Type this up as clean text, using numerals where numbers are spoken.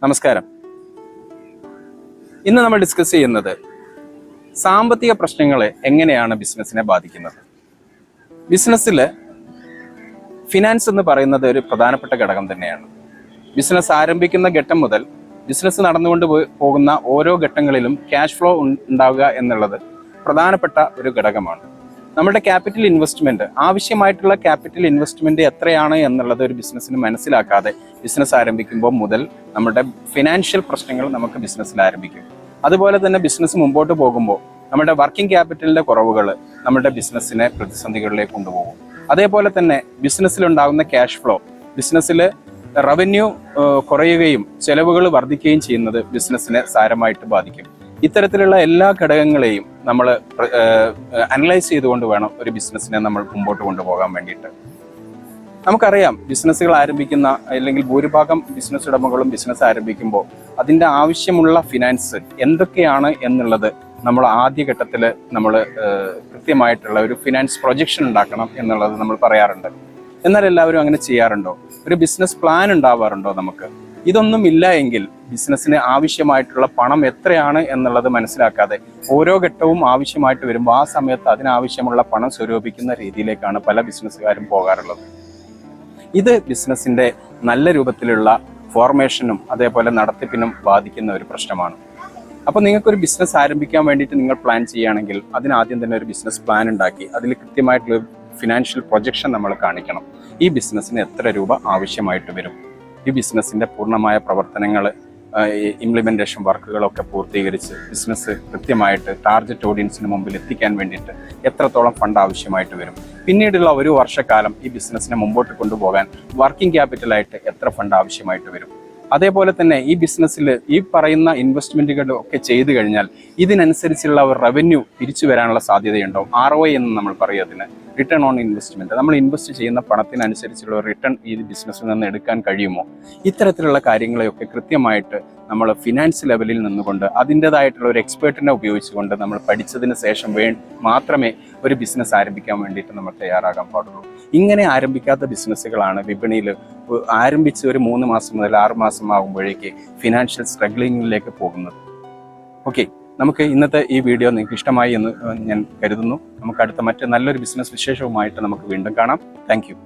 നമസ്കാരം. ഇന്ന് നമ്മൾ ഡിസ്കസ് ചെയ്യുന്നത് സാമ്പത്തിക പ്രശ്നങ്ങൾ എങ്ങനെയാണ് ബിസിനസ്സിനെ ബാധിക്കുന്നത്. ബിസിനസ്സിൽ ഫിനാൻസ് എന്ന് പറയുന്നത് ഒരു പ്രധാനപ്പെട്ട ഘടകം തന്നെയാണ്. ബിസിനസ് ആരംഭിക്കുന്ന ഘട്ടം മുതൽ ബിസിനസ് നടന്നുകൊണ്ട് പോകുന്ന ഓരോ ഘട്ടങ്ങളിലും ക്യാഷ് ഫ്ലോ ഉണ്ടാവുക എന്നുള്ളത് പ്രധാനപ്പെട്ട ഒരു ഘടകമാണ്. നമ്മുടെ ക്യാപിറ്റൽ ഇൻവെസ്റ്റ്മെന്റ്, ആവശ്യമായിട്ടുള്ള ക്യാപിറ്റൽ ഇൻവെസ്റ്റ്മെന്റ് എത്രയാണ് എന്നുള്ളത് ഒരു ബിസിനസ്സിന് മനസ്സിലാക്കാതെ ബിസിനസ് ആരംഭിക്കുമ്പോൾ മുതൽ നമ്മുടെ ഫിനാൻഷ്യൽ പ്രശ്നങ്ങൾ നമുക്ക് ബിസിനസ്സിൽ ആരംഭിക്കും. അതുപോലെ തന്നെ ബിസിനസ് മുമ്പോട്ട് പോകുമ്പോൾ നമ്മുടെ വർക്കിംഗ് ക്യാപിറ്റലിന്റെ കുറവുകൾ നമ്മുടെ ബിസിനസ്സിനെ പ്രതിസന്ധികളിലേക്ക് കൊണ്ടുപോകും. അതേപോലെ തന്നെ ബിസിനസ്സിലുണ്ടാകുന്ന ക്യാഷ് ഫ്ലോ, ബിസിനസ്സിൽ റവന്യൂ കുറയുകയും ചെലവുകൾ വർദ്ധിക്കുകയും ചെയ്യുന്നത് ബിസിനസ്സിനെ സാരമായിട്ട് ബാധിക്കും. ഇത്തരത്തിലുള്ള എല്ലാ ഘടകങ്ങളെയും നമ്മൾ അനലൈസ് ചെയ്തുകൊണ്ട് വേണം ഒരു ബിസിനസ്സിനെ നമ്മൾ മുമ്പോട്ട് കൊണ്ടുപോകാൻ വേണ്ടിയിട്ട്. നമുക്കറിയാം, ബിസിനസ്സുകൾ ആരംഭിക്കുന്ന അല്ലെങ്കിൽ ഭൂരിഭാഗം ബിസിനസ് ഉടമകളും ബിസിനസ് ആരംഭിക്കുമ്പോൾ അതിൻ്റെ ആവശ്യമുള്ള ഫിനാൻസ് എന്തൊക്കെയാണ് എന്നുള്ളത് നമ്മൾ ആദ്യഘട്ടത്തിൽ നമ്മൾ കൃത്യമായിട്ടുള്ള ഒരു ഫിനാൻസ് പ്രൊജക്ഷൻ ഉണ്ടാക്കണം എന്നുള്ളത് നമ്മൾ പറയാറുണ്ട്. എന്നാൽ എല്ലാവരും അങ്ങനെ ചെയ്യാറുണ്ടോ? ഒരു ബിസിനസ് പ്ലാൻ ഉണ്ടാവാറുണ്ടോ? നമുക്ക് ഇതൊന്നും ഇല്ല എങ്കിൽ ബിസിനസ്സിന് ആവശ്യമായിട്ടുള്ള പണം എത്രയാണ് എന്നുള്ളത് മനസ്സിലാക്കാതെ ഓരോ ഘട്ടവും ആവശ്യമായിട്ട് വരുമ്പോൾ ആ സമയത്ത് അതിനാവശ്യമുള്ള പണം സ്വരൂപിക്കുന്ന രീതിയിലേക്കാണ് പല ബിസിനസ്സുകാരും പോകാറുള്ളത്. ഇത് ബിസിനസ്സിൻ്റെ നല്ല രൂപത്തിലുള്ള ഫോർമേഷനും അതേപോലെ നടത്തിപ്പിനും ബാധിക്കുന്ന ഒരു പ്രശ്നമാണ്. അപ്പോൾ നിങ്ങൾക്കൊരു ബിസിനസ് ആരംഭിക്കാൻ വേണ്ടിയിട്ട് നിങ്ങൾ പ്ലാൻ ചെയ്യുകയാണെങ്കിൽ അതിനാദ്യം തന്നെ ഒരു ബിസിനസ് പ്ലാൻ ഉണ്ടാക്കി അതിൽ കൃത്യമായിട്ടുള്ള ഫിനാൻഷ്യൽ പ്രൊജക്ഷൻ നമ്മൾ കാണിക്കണം. ഈ ബിസിനസ്സിന് എത്ര രൂപ ആവശ്യമായിട്ട് വരും, ഈ ബിസിനസ്സിൻ്റെ പൂർണ്ണമായ പ്രവർത്തനങ്ങൾ, ഇംപ്ലിമെൻറ്റേഷൻ വർക്കുകളൊക്കെ പൂർത്തീകരിച്ച് ബിസിനസ് കൃത്യമായിട്ട് ടാർഗറ്റ് ഓഡിയൻസിന് മുമ്പിൽ എത്തിക്കാൻ വേണ്ടിയിട്ട് എത്രത്തോളം ഫണ്ട് ആവശ്യമായിട്ട് വരും, പിന്നീടുള്ള ഒരു വർഷക്കാലം ഈ ബിസിനസ്സിനെ മുമ്പോട്ട് കൊണ്ടുപോകാൻ വർക്കിംഗ് ക്യാപിറ്റലായിട്ട് എത്ര ഫണ്ട് ആവശ്യമായിട്ട് വരും. അതേപോലെ തന്നെ ഈ ബിസിനസ്സിൽ ഈ പറയുന്ന ഇൻവെസ്റ്റ്മെൻറ്റുകളൊക്കെ ചെയ്തു കഴിഞ്ഞാൽ ഇതിനനുസരിച്ചുള്ള ഒരു റവന്യൂ തിരിച്ചു വരാനുള്ള സാധ്യതയുണ്ടാവും. ROI എന്ന് നമ്മൾ പറയും, അതിന് റിട്ടേൺ ഓൺ ഇൻവെസ്റ്റ്മെൻറ്റ്. നമ്മൾ ഇൻവെസ്റ്റ് ചെയ്യുന്ന പണത്തിനനുസരിച്ചുള്ള റിട്ടേൺ ഈ ബിസിനസ്സിൽ നിന്ന് എടുക്കാൻ കഴിയുമോ? ഇത്തരത്തിലുള്ള കാര്യങ്ങളെയൊക്കെ കൃത്യമായിട്ട് നമ്മൾ ഫിനാൻസ് ലെവലിൽ നിന്നുകൊണ്ട് അതിൻ്റെതായിട്ടുള്ള ഒരു എക്സ്പേർട്ടിനെ ഉപയോഗിച്ചുകൊണ്ട് നമ്മൾ പഠിച്ചതിന് ശേഷം മാത്രമേ ഒരു ബിസിനസ് ആരംഭിക്കാൻ വേണ്ടിയിട്ട് നമ്മൾ തയ്യാറാകാൻ പാടുള്ളൂ. ഇങ്ങനെ ആരംഭിക്കാത്ത ബിസിനസ്സുകളാണ് വിപണിയിൽ ആരംഭിച്ച് ഒരു 3 മാസം മുതൽ 6 മാസം ആകുമ്പോഴേക്ക് ഫിനാൻഷ്യൽ സ്ട്രഗ്ലിങ്ങിലേക്ക് പോകുന്നത്. ഓക്കെ, നമുക്ക് ഇന്നത്തെ ഈ വീഡിയോ നിങ്ങൾക്ക് ഇഷ്ടമായി എന്ന് ഞാൻ കരുതുന്നു. നമുക്ക് അടുത്ത മറ്റ് നല്ലൊരു ബിസിനസ് വിശേഷവുമായിട്ട് നമുക്ക് വീണ്ടും കാണാം. Thank you.